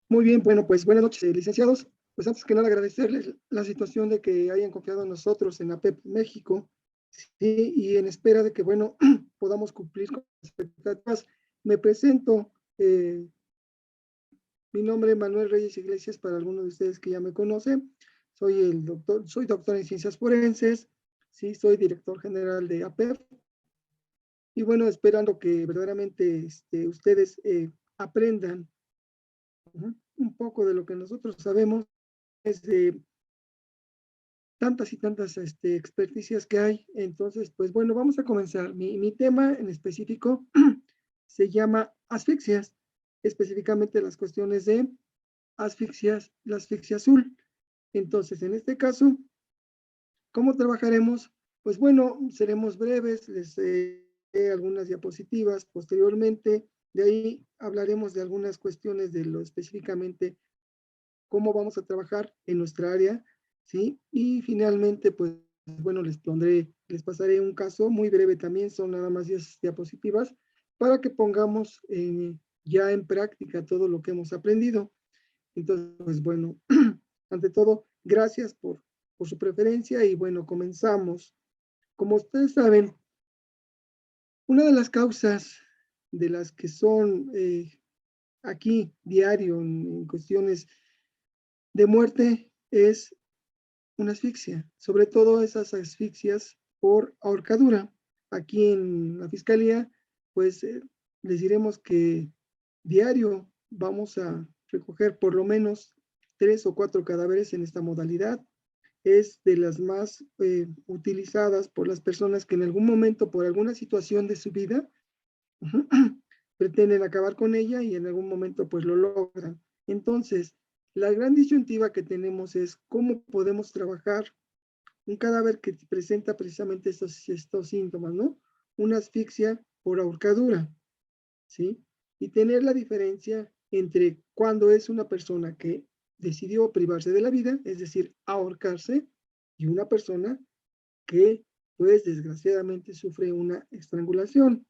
Muy bien, bueno, pues buenas noches, licenciados. Pues antes que nada agradecerles la situación de que hayan confiado en nosotros en APEP México, ¿sí? Y en espera de que, bueno, podamos cumplir con las expectativas. Me presento, mi nombre es Manuel Reyes Iglesias, para algunos de ustedes que ya me conocen. Soy doctor en ciencias forenses, sí, soy director general de APEP. Y bueno, esperando que verdaderamente ustedes aprendan un poco de lo que nosotros sabemos, de tantas y tantas experticias que hay. Entonces, pues bueno, vamos a comenzar. Mi tema en específico se llama asfixias, específicamente las cuestiones de asfixias, la asfixia azul. Entonces, en este caso, ¿cómo trabajaremos? Pues bueno, seremos breves, les algunas diapositivas posteriormente. De ahí hablaremos de algunas cuestiones de lo específicamente cómo vamos a trabajar en nuestra área, ¿sí? Y finalmente, pues, bueno, les pasaré un caso muy breve también, son nada más 10 diapositivas, para que pongamos ya en práctica todo lo que hemos aprendido. Entonces, pues, bueno, ante todo, gracias por su preferencia y bueno, comenzamos. Como ustedes saben, una de las causas de las que son aquí diario en cuestiones de muerte es una asfixia, sobre todo esas asfixias por ahorcadura. Aquí en la fiscalía, pues les diremos que diario vamos a recoger por lo menos 3 o 4 cadáveres en esta modalidad. Es de las más utilizadas por las personas que en algún momento, por alguna situación de su vida, pretenden acabar con ella y en algún momento pues lo logran. Entonces, la gran disyuntiva que tenemos es cómo podemos trabajar un cadáver que presenta precisamente estos síntomas, ¿no? Una asfixia por ahorcadura, ¿sí? Y tener la diferencia entre cuando es una persona que decidió privarse de la vida, es decir, ahorcarse, y una persona que, pues, desgraciadamente sufre una estrangulación.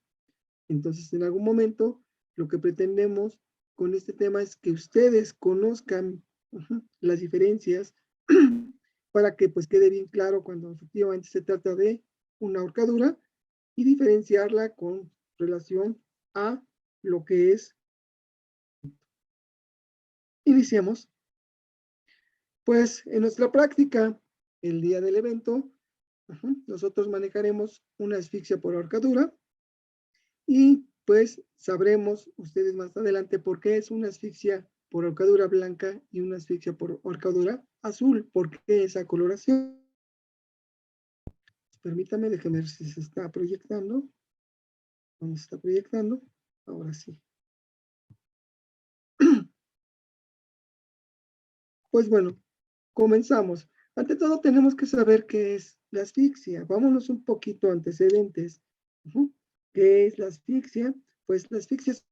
Entonces, en algún momento, lo que pretendemos con este tema es que ustedes conozcan las diferencias para que pues quede bien claro cuando efectivamente se trata de una ahorcadura y diferenciarla con relación a lo que es. Iniciamos. Pues en nuestra práctica, el día del evento, nosotros manejaremos una asfixia por ahorcadura y pues sabremos ustedes más adelante por qué es una asfixia por ahorcadura blanca y una asfixia por ahorcadura azul, por qué esa coloración. Permítame, déjenme ver si se está proyectando. ¿Dónde se está proyectando? Ahora sí. Pues bueno, comenzamos. Ante todo tenemos que saber qué es la asfixia. Vámonos un poquito a antecedentes. ¿Qué es la asfixia? Pues la asfixia es,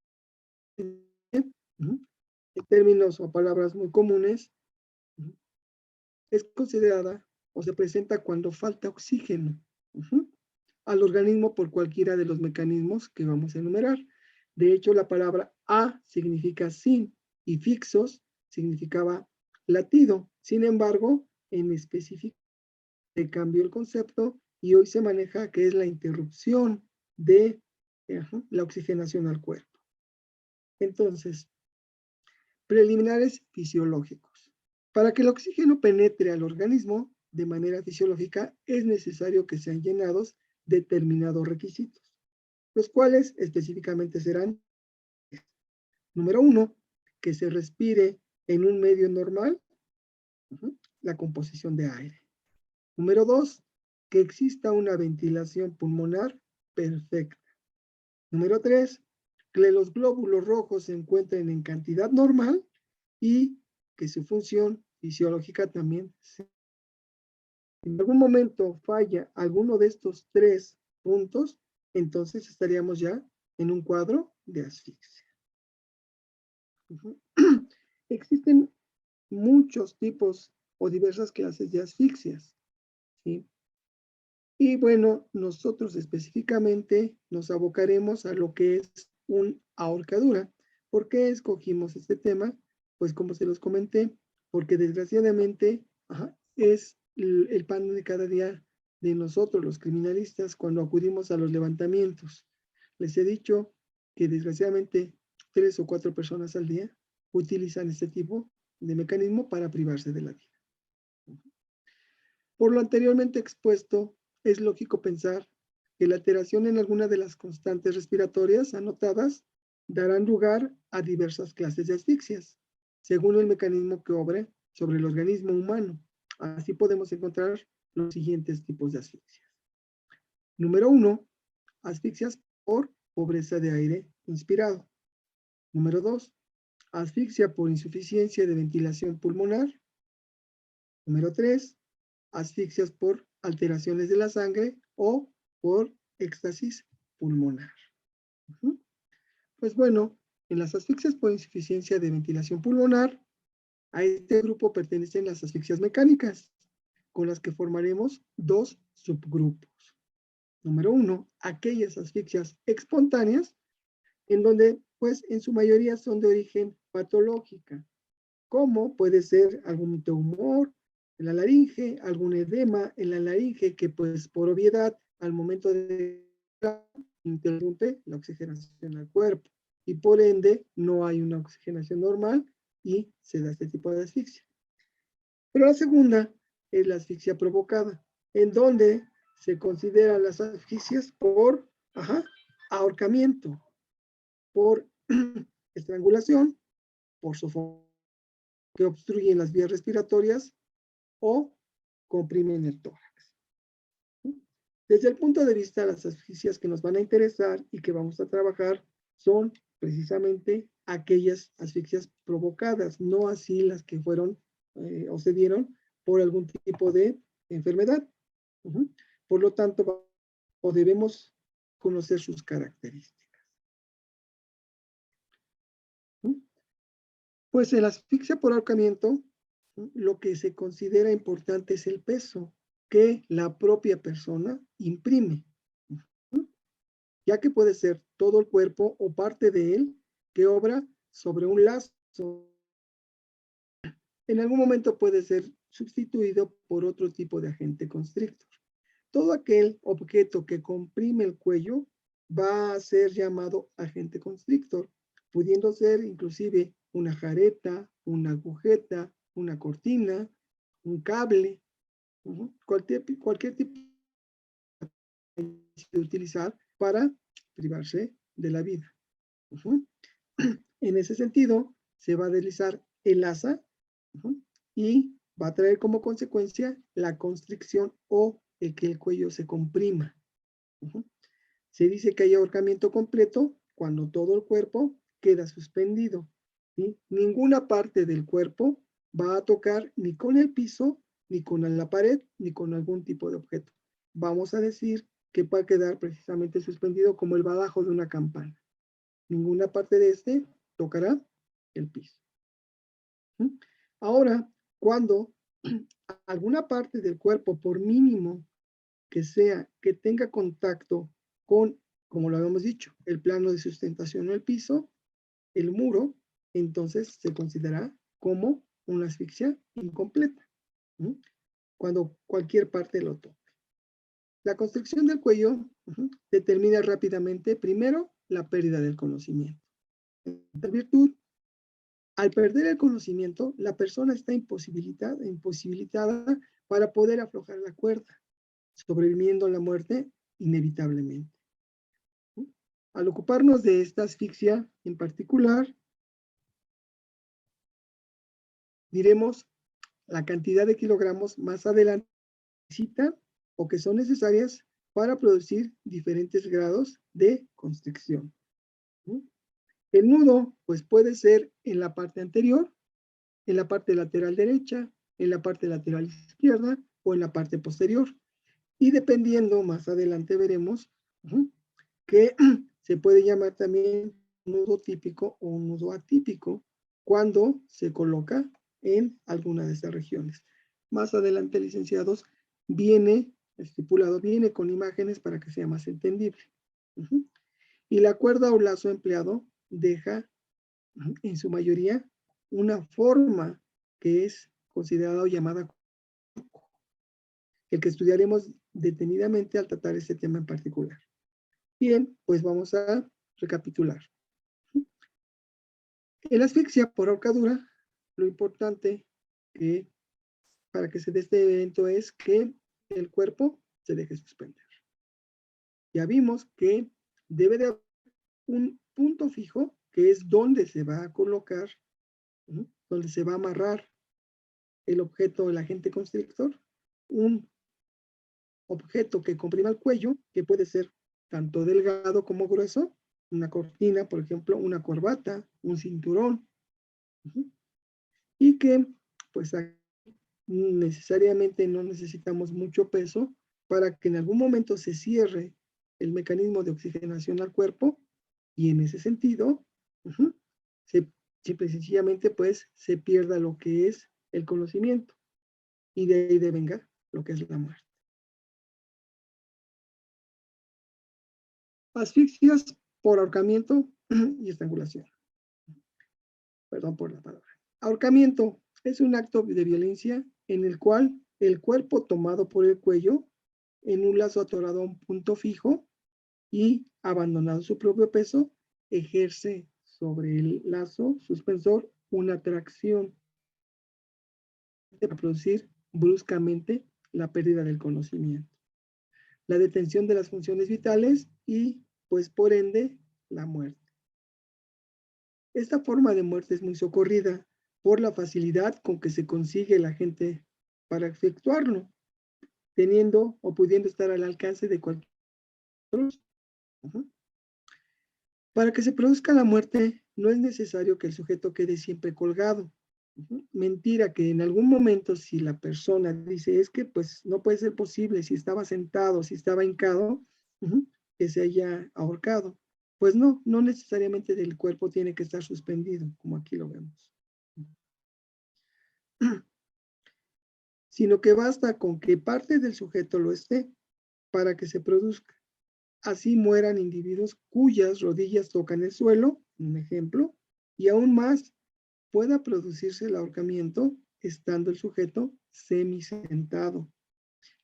en términos o palabras muy comunes, es considerada o se presenta cuando falta oxígeno al organismo por cualquiera de los mecanismos que vamos a enumerar. De hecho, la palabra a significa sin y fixos significaba latido. Sin embargo, en específico se cambió el concepto y hoy se maneja que es la interrupción de la oxigenación al cuerpo. Entonces, preliminares fisiológicos. Para que el oxígeno penetre al organismo de manera fisiológica es necesario que sean llenados determinados requisitos, los cuales específicamente serán: número 1, que se respire en un medio normal, la composición de aire. Número 2, que exista una ventilación pulmonar perfecta. Número 3, que los glóbulos rojos se encuentren en cantidad normal y que su función fisiológica también. Si en algún momento falla alguno de estos 3 puntos, entonces estaríamos ya en un cuadro de asfixia. Existen muchos tipos o diversas clases de asfixias, ¿sí? Y bueno, nosotros específicamente nos abocaremos a lo que es una ahorcadura. ¿Por qué escogimos este tema? Pues como se los comenté, porque desgraciadamente es el pan de cada día de nosotros, los criminalistas, cuando acudimos a los levantamientos. Les he dicho que desgraciadamente 3 o 4 personas al día utilizan este tipo de mecanismo para privarse de la vida. Por lo anteriormente expuesto, es lógico pensar que la alteración en alguna de las constantes respiratorias anotadas darán lugar a diversas clases de asfixias, según el mecanismo que obre sobre el organismo humano. Así podemos encontrar los siguientes tipos de asfixias. Número 1, asfixias por pobreza de aire inspirado. Número 2, asfixia por insuficiencia de ventilación pulmonar. Número 3, asfixias por alteraciones de la sangre o por éxtasis pulmonar. Pues bueno, en las asfixias por insuficiencia de ventilación pulmonar, a este grupo pertenecen las asfixias mecánicas, con las que formaremos 2 subgrupos. Número 1, aquellas asfixias espontáneas, en donde pues en su mayoría son de origen patológica, como puede ser algún tumor en la laringe, algún edema en la laringe que pues por obviedad al momento de interrumpe la oxigenación al cuerpo y por ende no hay una oxigenación normal y se da este tipo de asfixia. Pero la segunda es la asfixia provocada, en donde se consideran las asfixias por ahorcamiento, por estrangulación, por sofocación que obstruyen las vías respiratorias o comprimen el tórax. Desde el punto de vista de las asfixias que nos van a interesar y que vamos a trabajar son precisamente aquellas asfixias provocadas, no así las que fueron o se dieron por algún tipo de enfermedad. Por lo tanto, debemos conocer sus características. Pues en la asfixia por ahorcamiento, lo que se considera importante es el peso que la propia persona imprime, ya que puede ser todo el cuerpo o parte de él que obra sobre un lazo. En algún momento puede ser sustituido por otro tipo de agente constrictor. Todo aquel objeto que comprime el cuello va a ser llamado agente constrictor, pudiendo ser inclusive una jareta, una agujeta, una cortina, un cable, cualquier tipo de utilizar para privarse de la vida. En ese sentido, se va a deslizar el asa y va a traer como consecuencia la constricción o el que el cuello se comprima. Se dice que hay ahorcamiento completo cuando todo el cuerpo queda suspendido. ¿Sí? Ninguna parte del cuerpo va a tocar ni con el piso, ni con la pared, ni con algún tipo de objeto. Vamos a decir que va a quedar precisamente suspendido como el badajo de una campana. Ninguna parte de este tocará el piso. Ahora, cuando alguna parte del cuerpo, por mínimo que sea, que tenga contacto con, como lo habíamos dicho, el plano de sustentación o el piso, el muro, entonces se considera como una asfixia incompleta, cuando cualquier parte lo toque. La constricción del cuello determina rápidamente, primero, la pérdida del conocimiento. En virtud, al perder el conocimiento, la persona está imposibilitada para poder aflojar la cuerda, sobreviviendo a la muerte inevitablemente. Al ocuparnos de esta asfixia en particular, diremos la cantidad de kilogramos más adelante o que son necesarias para producir diferentes grados de constricción. El nudo, pues puede ser en la parte anterior, en la parte lateral derecha, en la parte lateral izquierda o en la parte posterior. Y dependiendo, más adelante veremos que se puede llamar también nudo típico o un nudo atípico cuando se coloca en alguna de estas regiones. Más adelante, licenciados, viene estipulado, viene con imágenes para que sea más entendible. Y la cuerda o lazo empleado deja en su mayoría una forma que es considerada o llamada el que estudiaremos detenidamente al tratar este tema en particular. Bien, pues vamos a recapitular. En la asfixia por ahorcadura, lo importante que para que se dé este evento es que el cuerpo se deje suspender. Ya vimos que debe de haber un punto fijo, que es donde se va a colocar, donde se va a amarrar el objeto, el agente constrictor, un objeto que comprima el cuello, que puede ser tanto delgado como grueso, una cortina, por ejemplo, una corbata, un cinturón, y que pues necesariamente no necesitamos mucho peso para que en algún momento se cierre el mecanismo de oxigenación al cuerpo y en ese sentido, simple y sencillamente pues se pierda lo que es el conocimiento y de ahí devenga lo que es la muerte. Asfixias por ahorcamiento y estrangulación. Perdón por la palabra. Ahorcamiento es un acto de violencia en el cual el cuerpo tomado por el cuello en un lazo atorado a un punto fijo y abandonado su propio peso, ejerce sobre el lazo suspensor una tracción para producir bruscamente la pérdida del conocimiento, la detención de las funciones vitales y, pues por ende, la muerte. Esta forma de muerte es muy socorrida por la facilidad con que se consigue la gente para efectuarlo, teniendo o pudiendo estar al alcance de cualquier otro. Para que se produzca la muerte, no es necesario que el sujeto quede siempre colgado. Mentira que en algún momento si la persona dice es que pues no puede ser posible si estaba sentado, si estaba hincado, que se haya ahorcado. Pues no, no necesariamente el cuerpo tiene que estar suspendido, como aquí lo vemos. Sino que basta con que parte del sujeto lo esté para que se produzca. Así mueran individuos cuyas rodillas tocan el suelo, un ejemplo, y aún más pueda producirse el ahorcamiento estando el sujeto semisentado.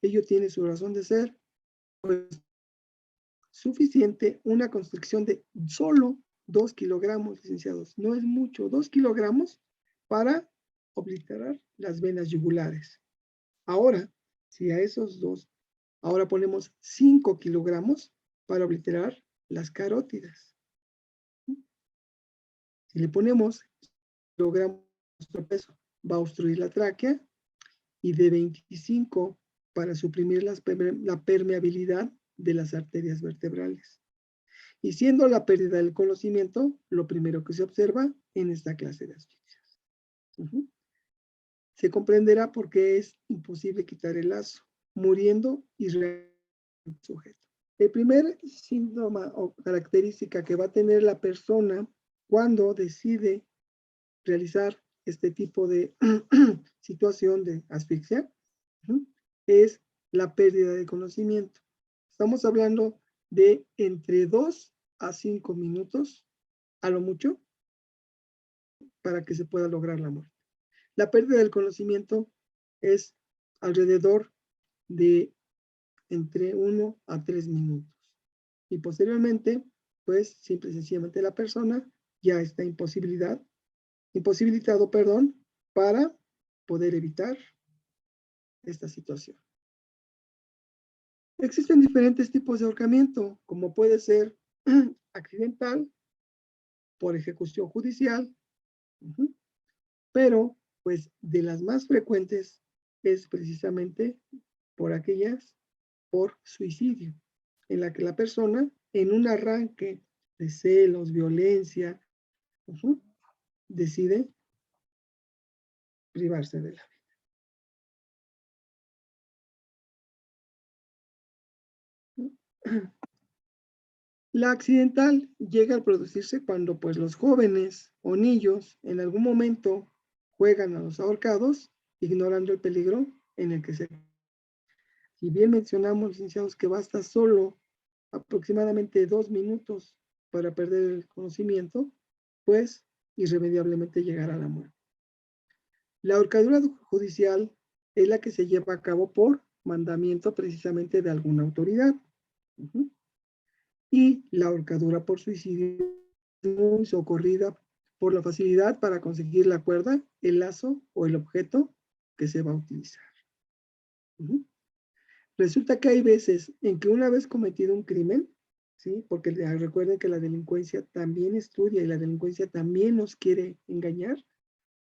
Ello tiene su razón de ser, pues suficiente una constricción de solo 2 kilogramos, licenciados. No es mucho, 2 kilogramos para obliterar las venas yugulares. Ahora, si a esos dos, ahora ponemos 5 kilogramos para obliterar las carótidas. Si le ponemos kilogramos nuestro peso, va a obstruir la tráquea y de 25 para suprimir la permeabilidad de las arterias vertebrales. Y siendo la pérdida del conocimiento lo primero que se observa en esta clase de asfixias. Se comprenderá por qué es imposible quitar el lazo, muriendo y sujeto. El primer síntoma o característica que va a tener la persona cuando decide realizar este tipo de situación de asfixia es la pérdida de conocimiento. Estamos hablando de entre 2 a 5 minutos, a lo mucho, para que se pueda lograr la muerte. La pérdida del conocimiento es alrededor de entre 1 a 3 minutos. Y posteriormente, pues, simple y sencillamente la persona ya está imposibilitado, para poder evitar esta situación. Existen diferentes tipos de ahorcamiento, como puede ser accidental, por ejecución judicial, pero pues de las más frecuentes es precisamente por aquellas por suicidio, en la que la persona en un arranque de celos, violencia, decide privarse de la vida. La accidental llega a producirse cuando pues los jóvenes o niños en algún momento juegan a los ahorcados, ignorando el peligro en el que se. Si bien mencionamos, licenciados, que basta solo aproximadamente 2 minutos para perder el conocimiento, pues irremediablemente llegar a la muerte. La ahorcadura judicial es la que se lleva a cabo por mandamiento precisamente de alguna autoridad. Y la ahorcadura por suicidio es muy socorrida por la facilidad para conseguir la cuerda, el lazo o el objeto que se va a utilizar. Resulta que hay veces en que una vez cometido un crimen, ¿sí? Porque recuerden que la delincuencia también estudia y la delincuencia también nos quiere engañar,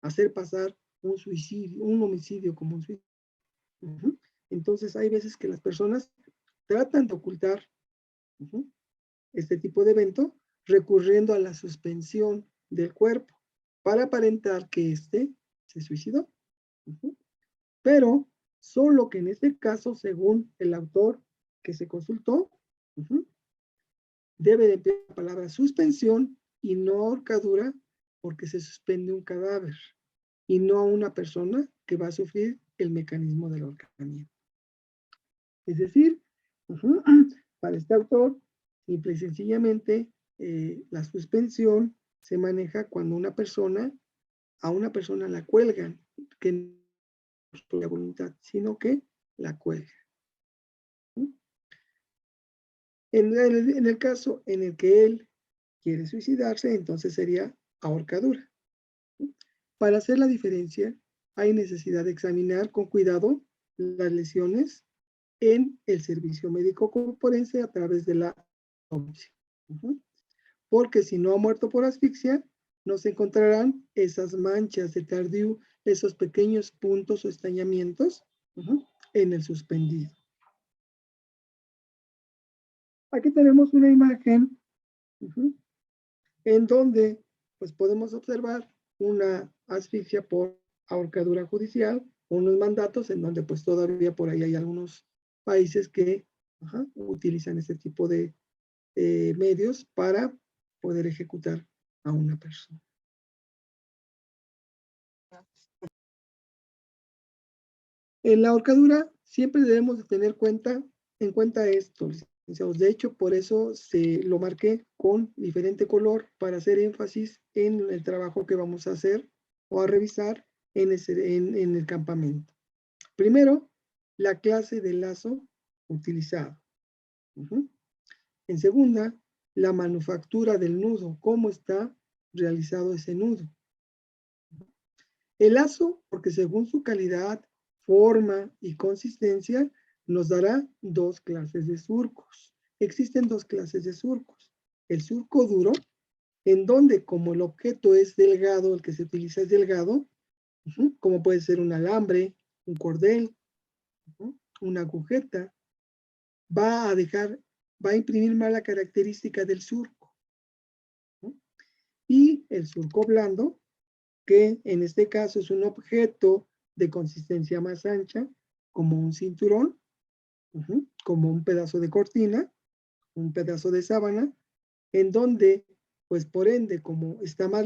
hacer pasar un suicidio, un homicidio como un suicidio. Entonces hay veces que las personas tratan de ocultar este tipo de evento recurriendo a la suspensión del cuerpo para aparentar que éste se suicidó. Pero solo que en este caso, según el autor que se consultó, debe de emplear la palabra suspensión y no ahorcadura, porque se suspende un cadáver y no a una persona que va a sufrir el mecanismo del ahorcamiento. Es decir, para este autor, simple y sencillamente, la suspensión se maneja cuando a una persona la cuelgan, que no es por la voluntad, sino que la cuelgan. En el caso en el que él quiere suicidarse, entonces sería ahorcadura. Para hacer la diferencia, hay necesidad de examinar con cuidado las lesiones en el servicio médico forense a través de la autopsia. Porque si no ha muerto por asfixia, no se encontrarán esas manchas de Tardieu, esos pequeños puntos o estañamientos en el suspendido. Aquí tenemos una imagen en donde pues podemos observar una asfixia por ahorcadura judicial, unos mandatos en donde pues todavía por ahí hay algunos países que utilizan este tipo de medios para poder ejecutar a una persona. En la ahorcadura siempre debemos de tener en cuenta esto, licenciados. De hecho, por eso se lo marqué con diferente color para hacer énfasis en el trabajo que vamos a hacer o a revisar en el campamento. Primero, la clase de lazo utilizado. En segunda, la manufactura del nudo, cómo está realizado ese nudo. El lazo, porque según su calidad, forma y consistencia, nos dará dos clases de surcos. Existen dos clases de surcos. El surco duro, en donde como el objeto es delgado, el que se utiliza es delgado, como puede ser un alambre, un cordel, una agujeta, va a imprimir más la característica del surco. Y el surco blando, que en este caso es un objeto de consistencia más ancha, como un cinturón, como un pedazo de cortina, un pedazo de sábana, en donde, pues por ende, como está más,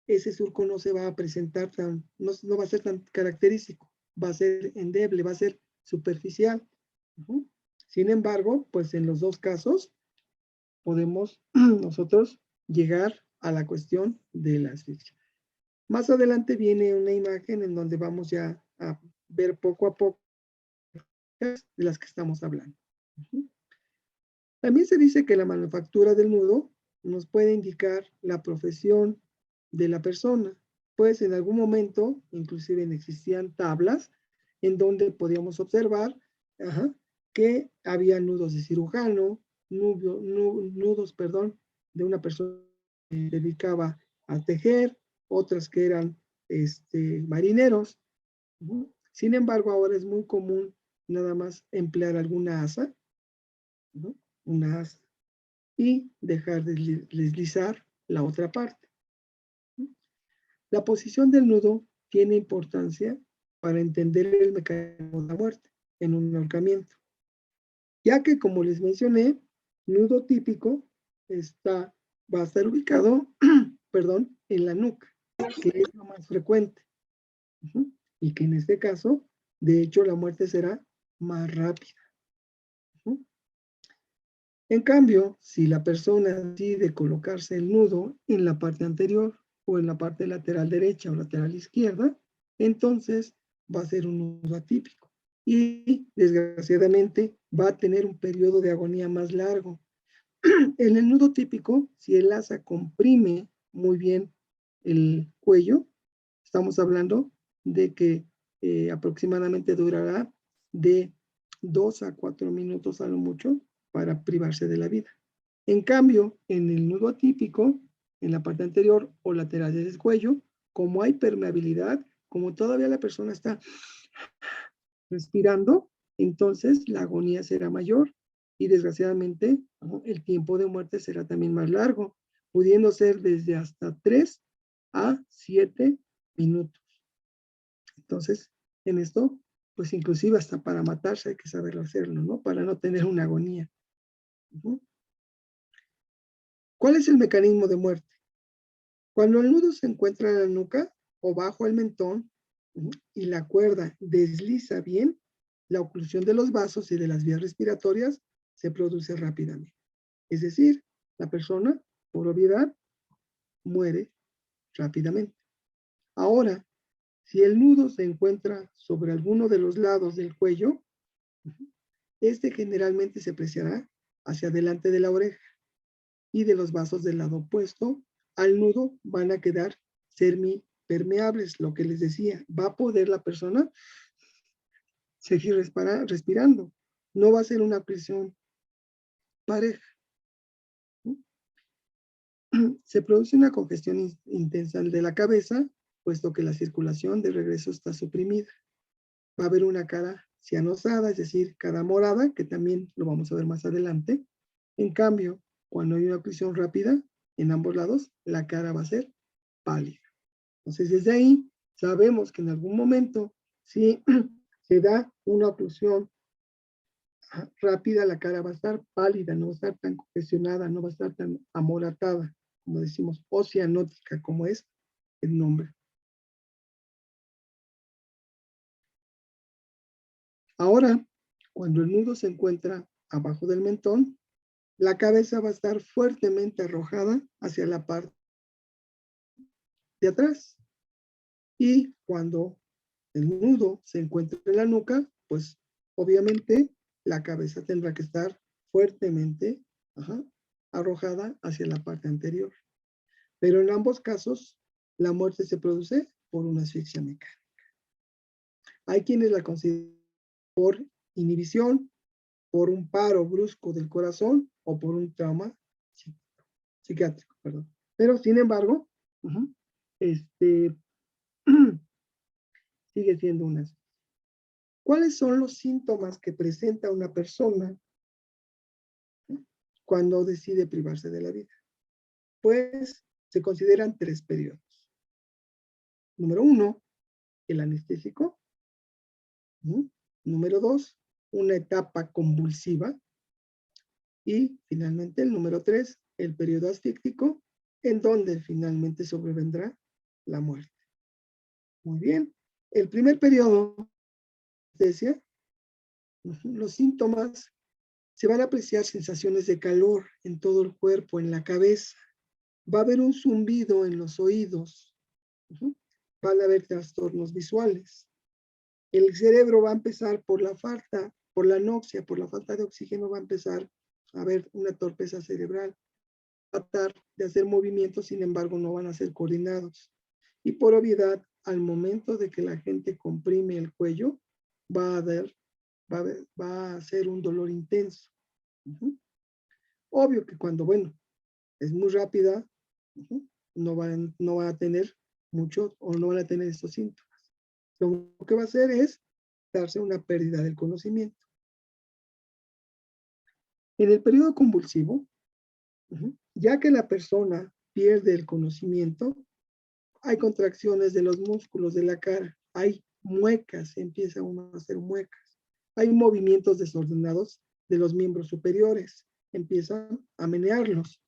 ese surco no se va a presentar no va a ser tan característico, va a ser endeble, va a ser superficial. Sin embargo, pues en los dos casos podemos nosotros llegar a la cuestión de la asfixia. Más adelante viene una imagen en donde vamos ya a ver poco a poco de las que estamos hablando. También se dice que la manufactura del nudo nos puede indicar la profesión de la persona. Pues en algún momento, inclusive existían tablas en donde podíamos observar que había nudos de cirujano, nudos, de una persona que se dedicaba a tejer, otras que eran marineros. Sin embargo, ahora es muy común nada más emplear alguna asa, una asa, y dejar de deslizar la otra parte. La posición del nudo tiene importancia para entender el mecanismo de la muerte en un ahorcamiento, ya que, como les mencioné, nudo típico va a estar ubicado en la nuca, que es lo más frecuente, y que en este caso, de hecho, la muerte será más rápida. En cambio, si la persona decide colocarse el nudo en la parte anterior, o en la parte lateral derecha o lateral izquierda, entonces va a ser un nudo atípico. Y desgraciadamente va a tener un periodo de agonía más largo. En el nudo típico, si el asa comprime muy bien el cuello, estamos hablando de que aproximadamente durará de 2 a 4 minutos a lo mucho para privarse de la vida. En cambio, en el nudo atípico, en la parte anterior o lateral del cuello, como hay permeabilidad, como todavía la persona está respirando, entonces la agonía será mayor y desgraciadamente, ¿no?, el tiempo de muerte será también más largo, pudiendo ser desde hasta 3 a 7 minutos. Entonces, en esto, pues inclusive hasta para matarse hay que saberlo hacerlo, ¿no? Para no tener una agonía. ¿Cuál es el mecanismo de muerte? Cuando el nudo se encuentra en la nuca o bajo el mentón y la cuerda desliza bien, la oclusión de los vasos y de las vías respiratorias se produce rápidamente. Es decir, la persona, por obviedad, muere rápidamente. Ahora, si el nudo se encuentra sobre alguno de los lados del cuello, este generalmente se apreciará hacia adelante de la oreja y de los vasos del lado opuesto al nudo van a quedar semipermeables, lo que les decía, va a poder la persona seguir respirando, no va a ser una presión pareja. Se produce una congestión intensa de la cabeza, puesto que la circulación de regreso está suprimida. Va a haber una cara cianosada, es decir, cara morada, que también lo vamos a ver más adelante. En cambio, cuando hay una oclusión rápida, en ambos lados, la cara va a ser pálida. Entonces, desde ahí sabemos que en algún momento, si se da una oclusión rápida, la cara va a estar pálida, no va a estar tan congestionada, no va a estar tan amoratada, como decimos, o cianótica, como es el nombre. Ahora, cuando el nudo se encuentra abajo del mentón, la cabeza va a estar fuertemente arrojada hacia la parte de atrás. Y cuando el nudo se encuentra en la nuca, pues obviamente la cabeza tendrá que estar fuertemente arrojada hacia la parte anterior. Pero en ambos casos, la muerte se produce por una asfixia mecánica. Hay quienes la consideran por inhibición, por un paro brusco del corazón o por un trauma psiquiátrico, perdón. Pero sin embargo, sigue siendo una asfixia. ¿Cuáles son los síntomas que presenta una persona cuando decide privarse de la vida? Pues se consideran 3 periodos. Número 1, el anestésico. Número 2, una etapa convulsiva. Y finalmente el número 3, el periodo asfíctico, en donde finalmente sobrevendrá la muerte. Muy bien. El primer periodo, anestesia, los síntomas, se van a apreciar sensaciones de calor en todo el cuerpo, en la cabeza. Va a haber un zumbido en los oídos. Van a haber trastornos visuales. El cerebro va a empezar por la anoxia, por la falta de oxígeno, va a empezar a haber una torpeza cerebral. Va a tratar de hacer movimientos, sin embargo, no van a ser coordinados. Y por obviedad, al momento de que la gente comprime el cuello, va a ser un dolor intenso. Obvio que cuando, es muy rápida, no van a tener mucho o no van a tener estos síntomas. Lo que va a hacer es darse una pérdida del conocimiento. En el periodo convulsivo, ya que la persona pierde el conocimiento, hay contracciones de los músculos de la cara, hay muecas, empieza uno a hacer muecas, hay movimientos desordenados de los miembros superiores, empiezan a menearlos,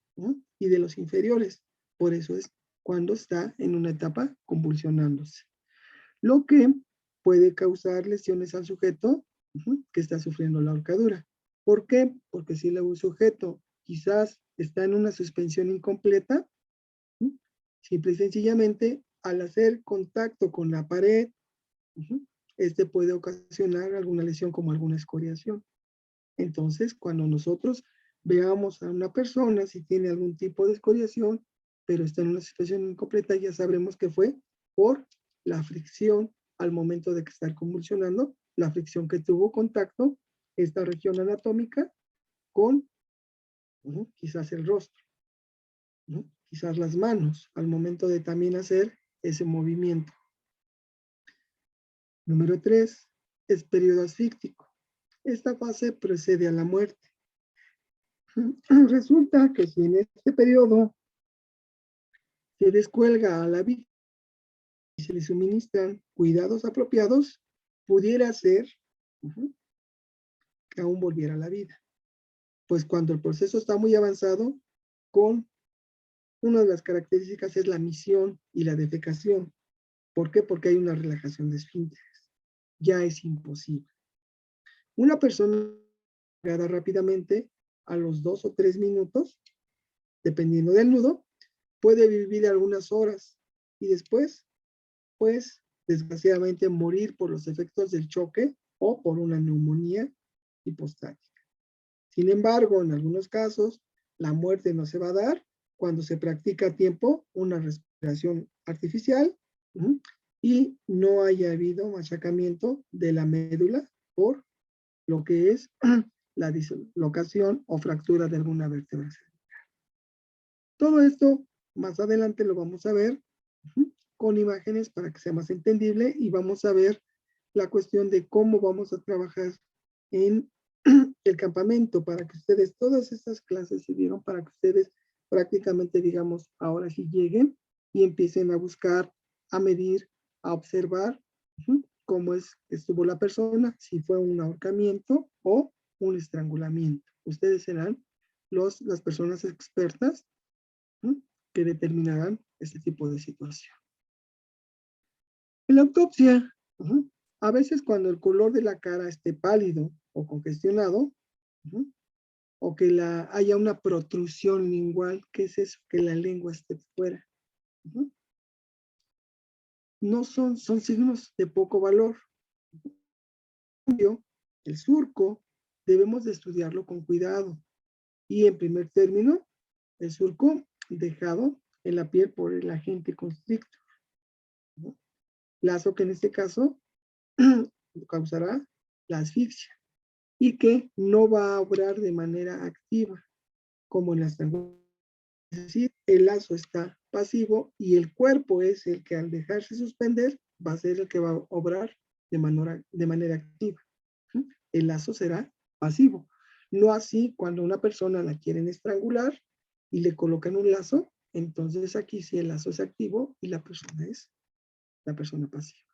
y de los inferiores. Por eso es cuando está en una etapa convulsionándose. Lo que puede causar lesiones al sujeto que está sufriendo la ahorcadura. ¿Por qué? Porque si el sujeto quizás está en una suspensión incompleta, Simple y sencillamente, al hacer contacto con la pared, este puede ocasionar alguna lesión como alguna escoriación. Entonces, cuando nosotros veamos a una persona, si tiene algún tipo de escoriación, pero está en una situación incompleta, ya sabremos que fue por la fricción al momento de que estar convulsionando, la fricción que tuvo contacto, esta región anatómica, con quizás el rostro, quizás las manos, al momento de también hacer ese movimiento. Número 3 es periodo asfíctico. Esta fase precede a la muerte. Resulta que si en este periodo se descuelga a la víctima y se le suministran cuidados apropiados, pudiera ser que aún volviera a la vida. Pues cuando el proceso está muy avanzado, con una de las características es la misión y la defecación. ¿Por qué? Porque hay una relajación de esfínteres. Ya es imposible. Una persona rápidamente, a los 2 o 3 minutos, dependiendo del nudo, puede vivir algunas horas y después, pues, desgraciadamente morir por los efectos del choque o por una neumonía hipostática. Sin embargo, en algunos casos, la muerte no se va a dar cuando se practica a tiempo una respiración artificial y no haya habido machacamiento de la médula por lo que es la dislocación o fractura de alguna vértebra. Todo esto más adelante lo vamos a ver con imágenes para que sea más entendible y vamos a ver la cuestión de cómo vamos a trabajar en el campamento para que ustedes, todas estas clases se dieron para que ustedes prácticamente, digamos, ahora sí lleguen y empiecen a buscar, a medir, a observar cómo es que estuvo la persona, si fue un ahorcamiento o un estrangulamiento. Ustedes serán las personas expertas que determinarán este tipo de situación. En la autopsia, a veces cuando el color de la cara esté pálido o congestionado, o que haya una protrusión lingual, ¿qué es eso? Que la lengua esté fuera. No son signos de poco valor. El surco debemos de estudiarlo con cuidado. Y en primer término, el surco dejado en la piel por el agente constrictor. Lazo que en este caso causará la asfixia y que no va a obrar de manera activa, como en la estrangulación. Es decir, el lazo está pasivo y el cuerpo es el que al dejarse suspender va a ser el que va a obrar de manera activa. El lazo será pasivo. No así cuando una persona la quieren estrangular y le colocan un lazo, entonces aquí sí el lazo es activo y la persona es la persona pasiva.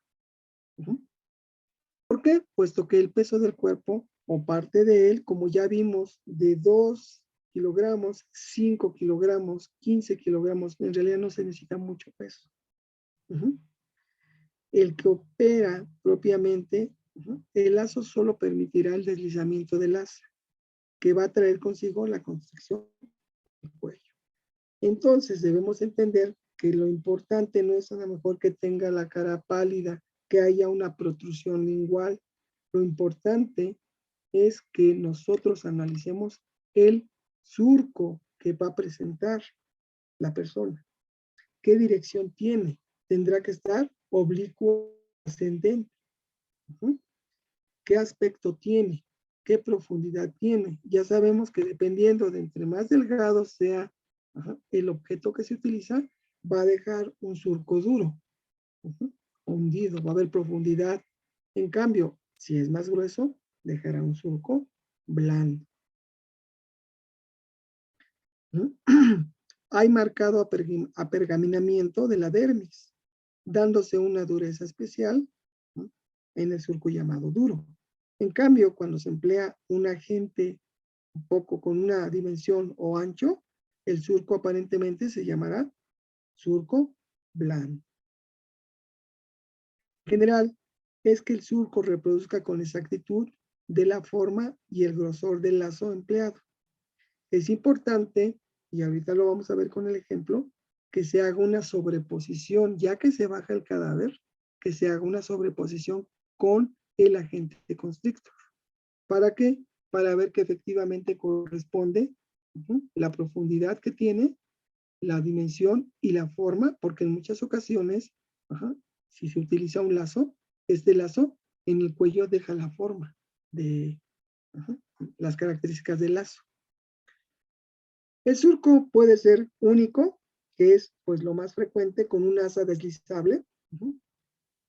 ¿Por qué? Puesto que el peso del cuerpo o parte de él, como ya vimos, de 2 kilogramos, 5 kilogramos, 15 kilogramos, en realidad no se necesita mucho peso. El que opera propiamente, el lazo solo permitirá el deslizamiento del asa, que va a traer consigo la constricción del cuello. Entonces debemos entender que lo importante no es a lo mejor que tenga la cara pálida, que haya una protrusión lingual. Lo importante es que nosotros analicemos el surco que va a presentar la persona. ¿Qué dirección tiene? Tendrá que estar oblicuo ascendente. ¿Qué aspecto tiene? ¿Qué profundidad tiene? Ya sabemos que dependiendo de entre más delgado sea el objeto que se utiliza, va a dejar un surco duro, hundido, va a haber profundidad. En cambio, si es más grueso, dejará un surco blando. Hay marcado apergaminamiento de la dermis, dándose una dureza especial en el surco llamado duro. En cambio, cuando se emplea un agente un poco con una dimensión o ancho, el surco aparentemente se llamará surco blando. En general, es que el surco reproduzca con exactitud de la forma y el grosor del lazo empleado. Es importante, y ahorita lo vamos a ver con el ejemplo, que se haga una sobreposición, ya que se baja el cadáver, que se haga una sobreposición con el agente constrictor. ¿Para qué? Para ver que efectivamente corresponde la profundidad que tiene, la dimensión y la forma, porque en muchas ocasiones, si se utiliza un lazo, este lazo en el cuello deja la forma de las características del lazo. El surco puede ser único, que es pues lo más frecuente, con un asa deslizable,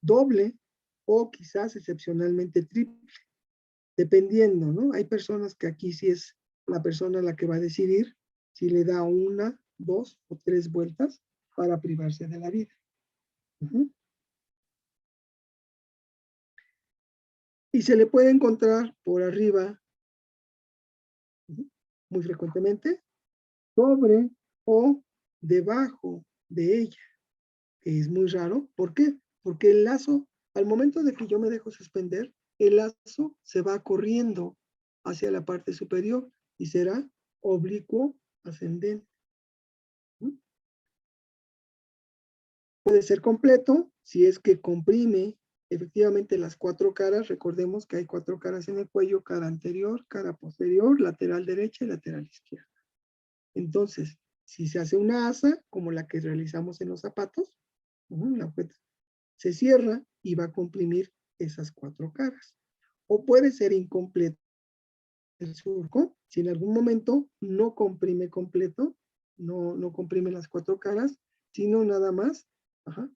doble o quizás excepcionalmente triple, dependiendo, ¿no? Hay personas que aquí sí es la persona la que va a decidir si le da una, dos o tres vueltas para privarse de la vida. Y se le puede encontrar por arriba, muy frecuentemente, sobre o debajo de ella, que es muy raro. ¿Por qué? Porque el lazo, al momento de que yo me dejo suspender, el lazo se va corriendo hacia la parte superior y será oblicuo ascendente. Puede ser completo si es que comprime efectivamente las cuatro caras. Recordemos que hay cuatro caras en el cuello: cara anterior, cara posterior, lateral derecha y lateral izquierda. Entonces, si se hace una asa, como la que realizamos en los zapatos, se cierra y va a comprimir esas cuatro caras. O puede ser incompleto el surco, si en algún momento no comprime completo, no comprime las cuatro caras, sino nada más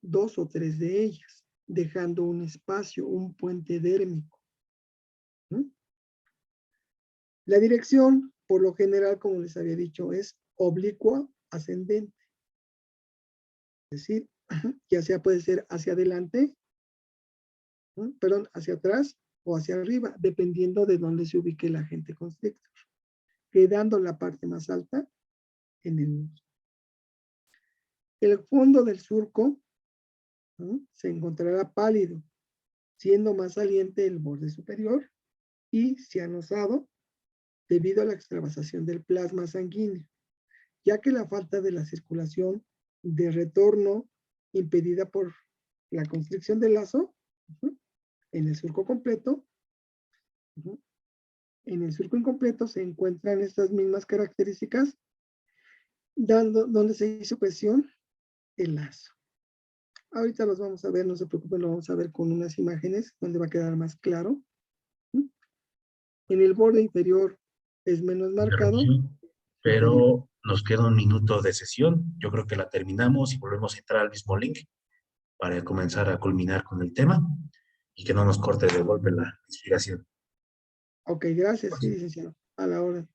dos o tres de ellas, dejando un espacio, un puente dérmico. La dirección, por lo general, como les había dicho, es oblicua ascendente. Es decir, ya sea puede ser hacia adelante, perdón, hacia atrás o hacia arriba, dependiendo de dónde se ubique el agente constrictor, quedando la parte más alta en el muslo. El fondo del surco se encontrará pálido, siendo más saliente el borde superior y cianosado debido a la extravasación del plasma sanguíneo, ya que la falta de la circulación de retorno impedida por la constricción del lazo en el surco completo, en el surco incompleto se encuentran estas mismas características, donde se hizo presión el lazo. Ahorita los vamos a ver, no se preocupen, lo vamos a ver con unas imágenes donde va a quedar más claro. En el borde inferior es menos marcado. Pero nos queda un minuto de sesión. Yo creo que la terminamos y volvemos a entrar al mismo link para comenzar a culminar con el tema y que no nos corte de golpe la inspiración. Ok, gracias, sí, licenciado. A la hora.